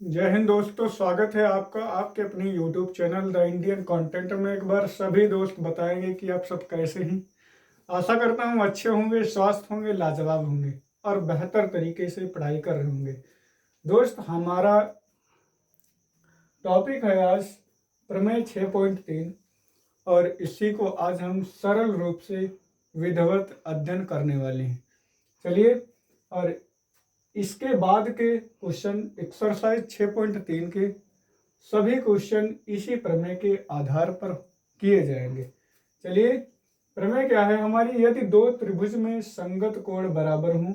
जय हिंद दोस्तों, स्वागत है आपका आपके अपनी YouTube channel the Indian content में। एक बार सभी दोस्त बताएंगे कि आप सब कैसे हैं। आशा करता हूँ अच्छे होंगे, स्वस्थ होंगे, लाजवाब होंगे और बेहतर तरीके से पढ़ाई कर रहे होंगे। दोस्त, हमारा टॉपिक है आज प्रमेय 6.3 और इसी को आज हम सरल रूप से विधिवत अध्ययन करने वाले हैं। चलिए, और इसके बाद के क्वेश्चन एक्सरसाइज 6.3 के सभी क्वेश्चन इसी प्रमेय के आधार पर किए जाएंगे। चलिए, प्रमेय क्या है हमारी? यदि दो त्रिभुज में संगत कोण बराबर हों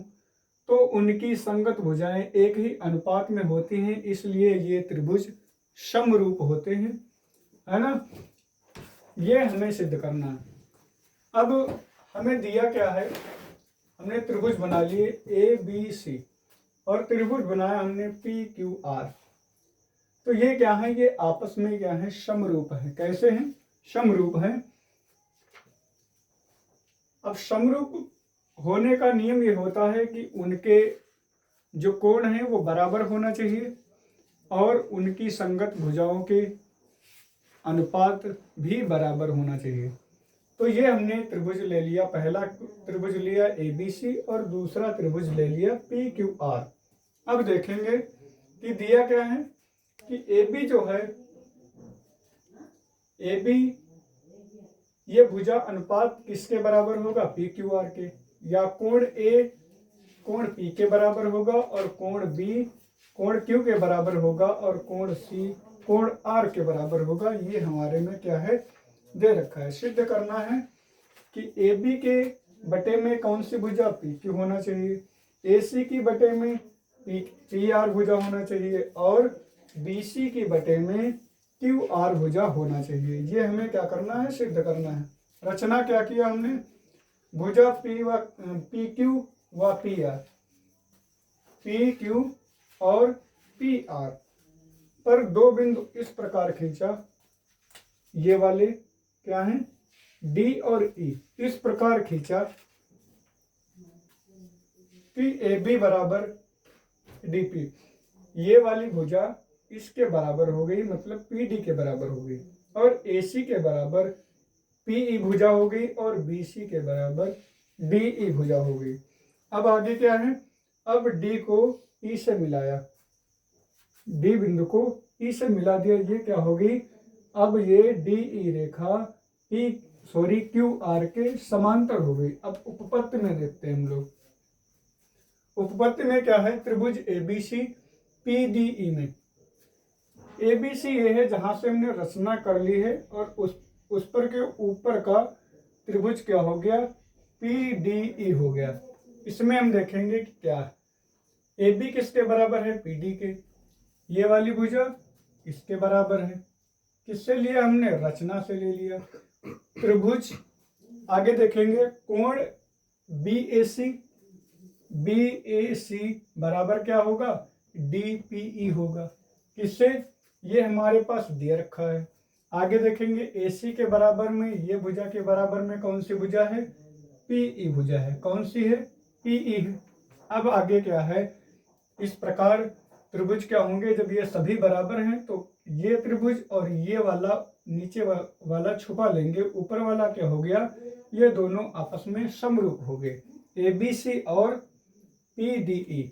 तो उनकी संगत भुजाएं एक ही अनुपात में होती हैं, इसलिए ये त्रिभुज समरूप होते हैं, है ना। ये हमें सिद्ध करना है। अब हमें दिया क्या है? हमने त्रिभुज बना लिए ABC और त्रिभुज बनाया हमने PQR। तो ये क्या है? ये आपस में क्या है? समरूप है। कैसे हैं? समरूप है। अब समरूप होने का नियम ये होता है कि उनके जो कोण हैं वो बराबर होना चाहिए और उनकी संगत भुजाओं के अनुपात भी बराबर होना चाहिए। तो ये हमने त्रिभुज ले लिया, पहला त्रिभुज लिया ABC और दूसरा त्रिभुज ले लिया PQR। अब देखेंगे कि दिया क्या है कि AB जो है, AB ये भुजा अनुपात किसके बराबर होगा? PQR के। या कोण A कोण P के बराबर होगा और कोण B कोण Q के बराबर होगा और कोण C कोण R के बराबर होगा। ये हमारे में क्या है? दे रखा है। सिद्ध करना है कि AB के बटे में कौन सी भुजा? PQ होना चाहिए, AC की बटे में PR भुजा होना चाहिए और BC की बटे में QR भुजा होना चाहिए। ये हमें क्या करना है? सिद्ध करना है। रचना क्या किया हमने? भुजा PQ व PR, PQ और PR पर दो बिंदु इस प्रकार खींचा। ये वाले क्या हैं? D और E इस प्रकार खींचा कि AB बराबर DP। ये वाली भुजा इसके बराबर हो गई, मतलब PD के बराबर हो गई, और AC के बराबर PE भुजा हो गई और BC के बराबर DE भुजा हो गई। अब आगे क्या है? अब D को E से मिलाया, D बिंदु को E से मिला दिया। ये क्या होगी? अब ये DE रेखा QR के समांतर हो गई। अब उपपत्ति में देखते हैं हम लोग। उपपत्ति में क्या है? त्रिभुज ABC PDE में ABC ये है जहां से हमने रचना कर ली है और उस पर के ऊपर का त्रिभुज क्या हो गया? PDE हो गया। इसमें हम देखेंगे कि क्या है। AB किसके बराबर है? PD के। ये वाली भुजा इसके बराबर है। किससे लिया हमने? रचना से ले लिया। त्रिभुज आगे देखेंगे। कोण BAC बराबर क्या होगा? DPE होगा। किससे? ये हमारे पास दे रखा है। आगे देखेंगे AC के बराबर में, ये भुजा के बराबर में कौन सी भुजा है? PE भुजा है। कौन सी है? PE है। अब आगे क्या है? इस प्रकार त्रिभुज क्या होंगे? जब ये सभी बराबर हैं तो ये त्रिभुज और ये वाला नीचे वाला छुपा लेंगे, ऊपर वाला क्या हो गया? ये दोनों आपस में समरूप हो गए। ABC और PDE,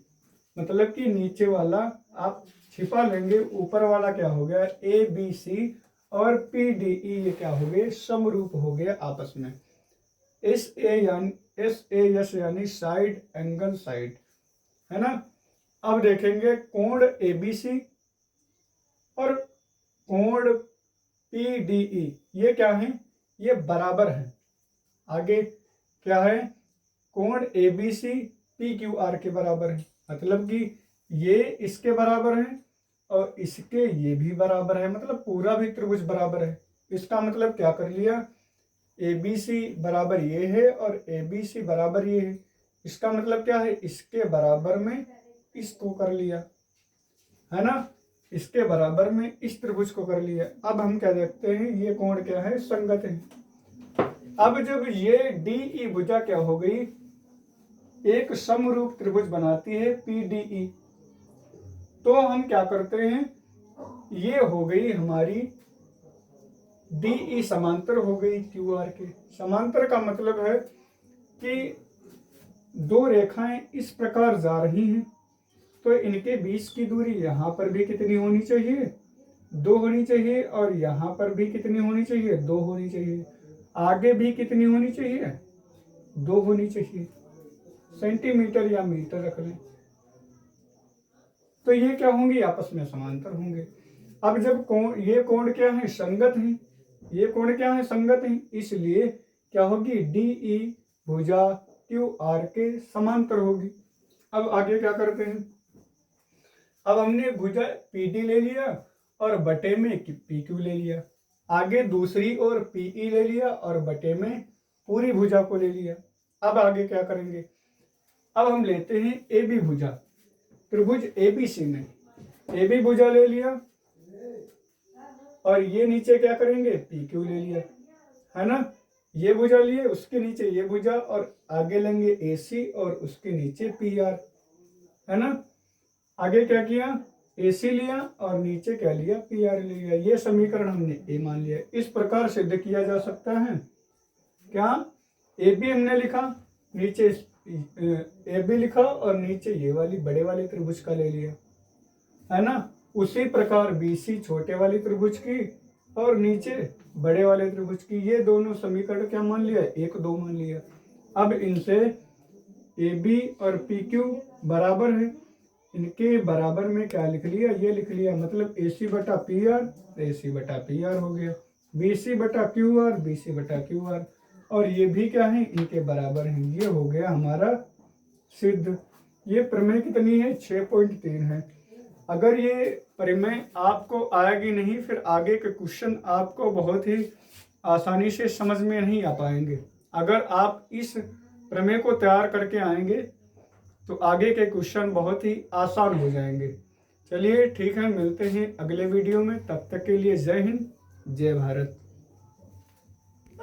मतलब कि नीचे वाला आप छिपा लेंगे, ऊपर वाला क्या हो गया? ABC और PDE ये क्या हो गए? समरूप हो गए आपस में। SAS यानी साइड एंगल साइड, है ना। अब देखेंगे कोण ABC और कोण PDE ये क्या है? ये बराबर है। आगे क्या है? कोण ABC PQR के बराबर है, मतलब कि ये इसके बराबर है और इसके ये भी बराबर है, मतलब पूरा भी त्रिभुज बराबर है। इसका मतलब क्या कर लिया? ABC बराबर ये है और ABC बराबर ये है। इसका मतलब क्या है? इसके बराबर में इसको कर लिया, है ना। इसके बराबर में इस त्रिभुज को कर लिया। अब हम क्या देखते हैं? ये कोण क्या है? संगत है। अब जब ये DE भुजा क्या हो गई? एक समरूप त्रिभुज बनाती है PDE। तो हम क्या करते हैं, ये हो गई हमारी DE समांतर हो गई QR के। समांतर का मतलब है कि दो रेखाएं इस प्रकार जा रही हैं, तो इनके बीच की दूरी यहाँ पर भी कितनी होनी चाहिए, 2 होनी चाहिए, और यहाँ पर भी कितनी होनी चाहिए, 2 होनी चाहिए। आगे भी कितनी होनी चाहिए, 2 होनी चाहिए। सेंटीमीटर या मीटर रख लें, तो ये क्या होंगी, आपस में समांतर होंगे। अब जब कोण, ये कोण क्या है, संगत है, ये कोण क्या है, संगत है, इसलिए क्या होगी, DE भुजा QR के समांतर होगी। अब आगे क्या करते हैं, अब हमने भुजा PD ले लिया और बटे में PQ ले लिया, आगे दूसरी ओर PE ले लिया और बटे में पूरी भुजा को ले लिया। अब आगे क्या करेंगे, अब हम लेते हैं AB भुजा, त्रिभुज ABC में AB भुजा ले लिया, और ये नीचे क्या करेंगे, PQ ले लिया, है ना। ये भुजा लिए, उसके नीचे ये भुजा, और आगे लेंगे AC और उसके नीचे PR, है ना। आगे क्या किया, AC लिया और नीचे क्या लिया, PR ले लिया। ये समीकरण हमने A मान लिया। इस प्रकार सिद्ध किया जा सकता है क्या, AB हमने लिखा, नीचे AB लिखा और नीचे ये वाली बड़े वाले त्रिभुज का ले लिया, है ना। उसी प्रकार BC छोटे वाली त्रिभुज की और नीचे बड़े वाले त्रिभुज की, ये दोनों समीकरण क्या मान लिया, 1 2 मान लिया। अब इनसे AB और PQ बराबर है, इनके बराबर में क्या लिख लिया, ये लिख लिया, मतलब AC बटा PR, AC बटा PR हो गया, BC बटा QR, BC बटा QR, और ये भी क्या है, इनके बराबर है। ये हो गया हमारा सिद्ध। ये प्रमेय कितनी है, 6.3 है। अगर ये प्रमेय आपको आएगी नहीं, फिर आगे के क्वेश्चन आपको बहुत ही आसानी से समझ में नहीं आ पाएंगे। अगर आप इस प्रमेय को तैयार करके आएंगे तो आगे के क्वेश्चन बहुत ही आसान हो जाएंगे। चलिए ठीक है, मिलते हैं अगले वीडियो में, तब तक के लिए जय हिंद, जय भारत।